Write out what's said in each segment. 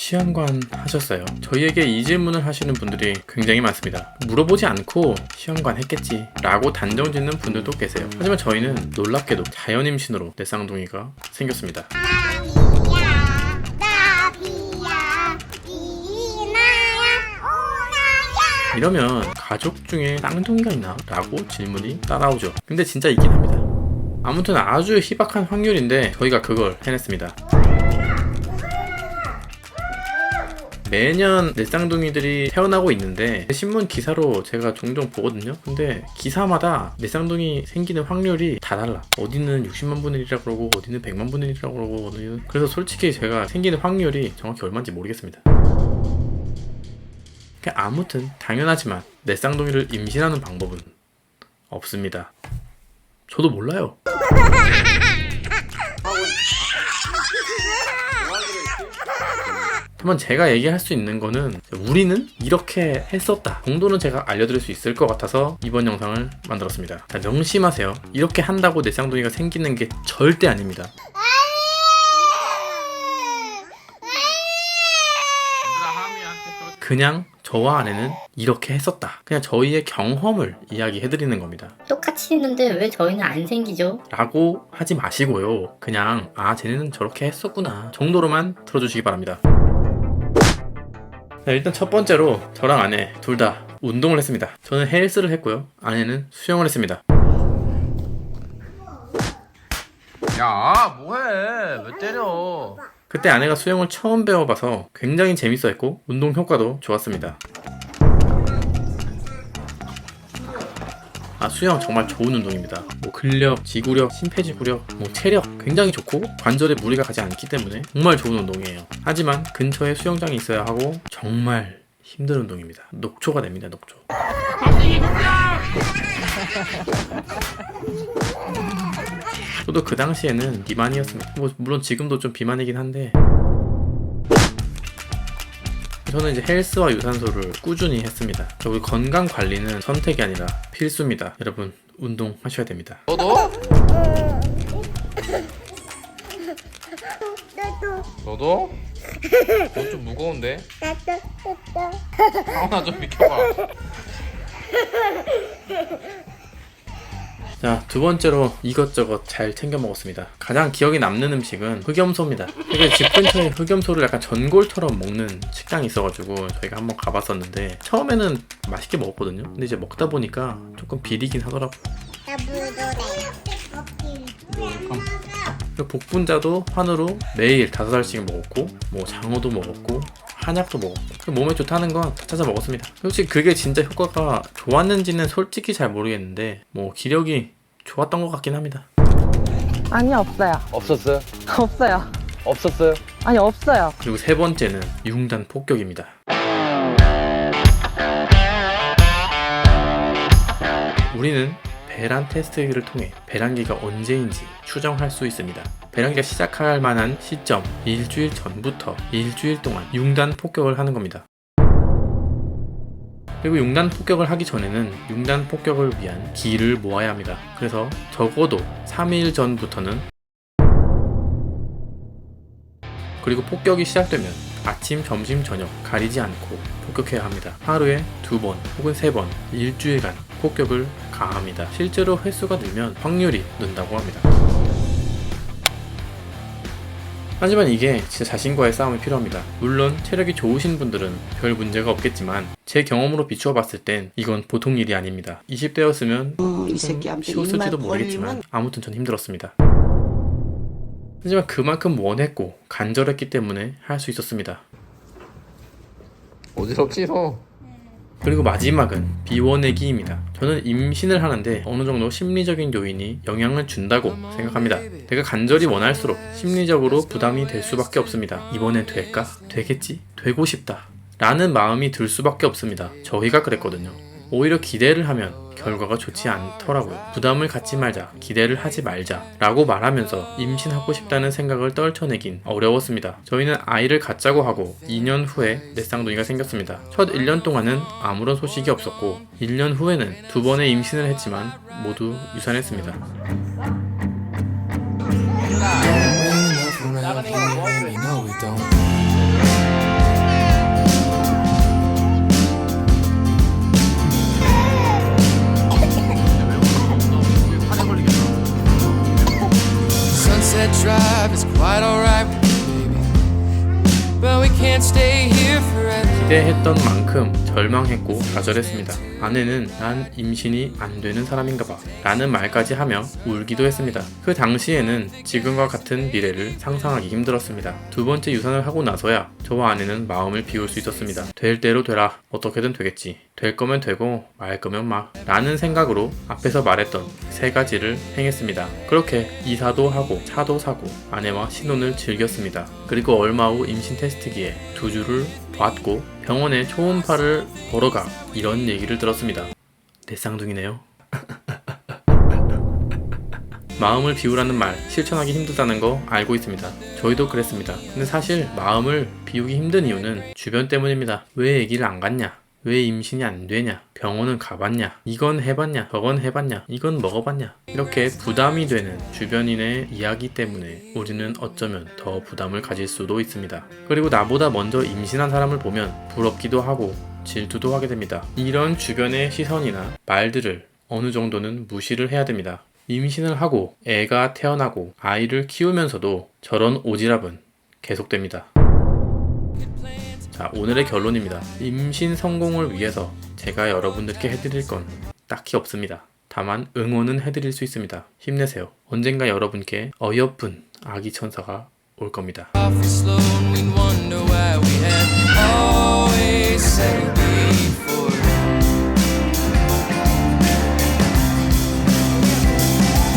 시험관 하셨어요? 저희에게 이 질문을 하시는 분들이 굉장히 많습니다. 물어보지 않고 시험관 했겠지 라고 단정 짓는 분들도 계세요. 하지만 저희는 놀랍게도 자연임신으로 내 쌍둥이가 생겼습니다. 이러면 가족 중에 쌍둥이가 있나? 라고 질문이 따라오죠. 근데 진짜 있긴 합니다. 아무튼 아주 희박한 확률인데 저희가 그걸 해냈습니다. 매년 내 쌍둥이들이 태어나고 있는데 신문 기사로 제가 종종 보거든요. 근데 기사마다 내 쌍둥이 생기는 확률이 다 달라. 어디는 60만 분의 1이라고 그러고 어디는 100만 분의 1이라고 그러고 그래서 솔직히 제가 생기는 확률이 정확히 얼마인지 모르겠습니다. 아무튼 당연하지만 내 쌍둥이를 임신하는 방법은 없습니다. 저도 몰라요. 다만 제가 얘기할 수 있는 거는 우리는 이렇게 했었다 정도는 제가 알려드릴 수 있을 것 같아서 이번 영상을 만들었습니다. 자, 명심하세요. 이렇게 한다고 내 쌍둥이가 생기는 게 절대 아닙니다. 그냥 저와 아내는 이렇게 했었다. 그냥 저희의 경험을 이야기해드리는 겁니다. 똑같이 했는데 왜 저희는 안 생기죠? 라고 하지 마시고요. 그냥 쟤네는 저렇게 했었구나 정도로만 들어주시기 바랍니다. 자, 일단 첫 번째로 저랑 아내 둘 다 운동을 했습니다. 저는 헬스를 했고요. 아내는 수영을 했습니다. 야, 뭐해? 왜 때려? 그때 아내가 수영을 처음 배워봐서 굉장히 재밌어했고 운동 효과도 좋았습니다. 수영 정말 좋은 운동입니다. 근력, 지구력, 심폐지구력, 체력 굉장히 좋고 관절에 무리가 가지 않기 때문에 정말 좋은 운동이에요. 하지만 근처에 수영장이 있어야 하고 정말 힘든 운동입니다. 녹초가 됩니다. 녹초. 저도 그 당시에는 비만이었습니다. 물론 지금도 좀 비만이긴 한데 저는 이제 헬스와 유산소를 꾸준히 했습니다. 우리 건강 관리는 선택이 아니라 필수입니다. 여러분 운동하셔야 됩니다. 너도? 너도? 너 좀 무거운데? 하나 좀 비켜봐. 자, 두 번째로 이것저것 잘 챙겨 먹었습니다. 가장 기억에 남는 음식은 흑염소입니다. 이게 집 근처에 흑염소를 약간 전골처럼 먹는 식당이 있어가지고 저희가 한번 가봤었는데 처음에는 맛있게 먹었거든요. 근데 이제 먹다 보니까 조금 비리긴 하더라고요. 복분자도 환으로 매일 5알씩 먹었고 장어도 먹었고 한약도 먹었고 몸에 좋다는 건 다 찾아 먹었습니다. 솔직히 그게 진짜 효과가 좋았는지는 솔직히 잘 모르겠는데 기력이 좋았던 것 같긴 합니다. 아니 없어요. 없었어요? 없어요. 없었어요? 아니 없어요. 그리고 세 번째는 융단 폭격입니다. 우리는 배란 테스트를 통해 배란기가 언제인지 추정할 수 있습니다. 배란기가 시작할 만한 시점 일주일 전부터 일주일 동안 융단 폭격을 하는 겁니다. 그리고 융단 폭격을 하기 전에는 융단 폭격을 위한 기를 모아야 합니다. 그래서 적어도 3일 전부터는 그리고 폭격이 시작되면 아침, 점심, 저녁 가리지 않고 폭격해야 합니다. 하루에 2번 혹은 3번 일주일간 폭격을 가합니다. 실제로 횟수가 늘면 확률이 는다고 합니다. 하지만 이게 진짜 자신과의 싸움이 필요합니다. 물론 체력이 좋으신 분들은 별 문제가 없겠지만 제 경험으로 비추어 봤을 땐 이건 보통 일이 아닙니다. 20대였으면 쉬웠을지도 모르겠지만 아무튼 전 힘들었습니다. 하지만 그만큼 원했고 간절했기 때문에 할 수 있었습니다. 어지럽지 너? 그리고 마지막은 비워내기입니다. 저는 임신을 하는데 어느 정도 심리적인 요인이 영향을 준다고 생각합니다. 내가 간절히 원할수록 심리적으로 부담이 될 수밖에 없습니다. 이번엔 될까? 되겠지? 되고 싶다 라는 마음이 들 수밖에 없습니다. 저희가 그랬거든요. 오히려 기대를 하면 결과가 좋지 않더라고요. 부담을 갖지 말자, 기대를 하지 말자 라고 말하면서 임신하고 싶다는 생각을 떨쳐내긴 어려웠습니다. 저희는 아이를 갖자고 하고 2년 후에 내 쌍둥이가 생겼습니다. 첫 1년 동안은 아무런 소식이 없었고 1년 후에는 2번의 임신을 했지만 모두 유산했습니다. No, we don't. can't stay here forever. 기대했던 만큼 절망했고 좌절했습니다. 아내는 난 임신이 안 되는 사람인가 봐 라는 말까지 하며 울기도 했습니다. 그 당시에는 지금과 같은 미래를 상상하기 힘들었습니다. 두 번째 유산을 하고 나서야 저와 아내는 마음을 비울 수 있었습니다. 될 대로 되라. 어떻게든 되겠지. 될 거면 되고 말 거면 마 라는 생각으로 앞에서 말했던 세 가지를 행했습니다. 그렇게 이사도 하고 차도 사고 아내와 신혼을 즐겼습니다. 그리고 얼마 후 임신 테스트기에 두 줄을 봤고 병원에 초음파를 보러 가 이런 얘기를 들었습니다. 내 쌍둥이네요. 마음을 비우라는 말 실천하기 힘들다는 거 알고 있습니다. 저희도 그랬습니다. 근데 사실 마음을 비우기 힘든 이유는 주변 때문입니다. 왜 아기를 안 갖냐? 왜 임신이 안 되냐? 병원은 가봤냐? 이건 해봤냐? 저건 해봤냐? 이건 먹어봤냐? 이렇게 부담이 되는 주변인의 이야기 때문에 우리는 어쩌면 더 부담을 가질 수도 있습니다. 그리고 나보다 먼저 임신한 사람을 보면 부럽기도 하고 질투도 하게 됩니다. 이런 주변의 시선이나 말들을 어느 정도는 무시를 해야 됩니다. 임신을 하고 애가 태어나고 아이를 키우면서도 저런 오지랖은 계속됩니다. 자, 오늘의 결론입니다. 임신 성공을 위해서 제가 여러분들께 해드릴 건 딱히 없습니다. 다만 응원은 해드릴 수 있습니다. 힘내세요. 언젠가 여러분께 어여쁜 아기 천사가 올 겁니다. Awfully slow and we'd wonder why we had always settled before.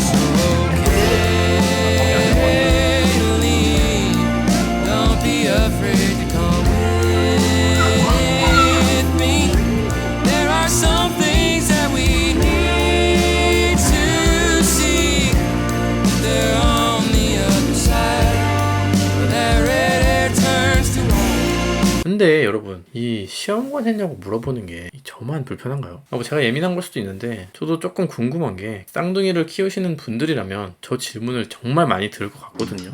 So okay to leave. Don't be afraid to come with me. There are some things that we need to see. They're on the other side. That red hair turns to white. 근데 여러분 이 시험관 했냐고 물어보는 게 저만 불편한가요? 뭐 제가 예민한 걸 수도 있는데 저도 조금 궁금한 게 쌍둥이를 키우시는 분들이라면 저 질문을 정말 많이 들을 것 같거든요.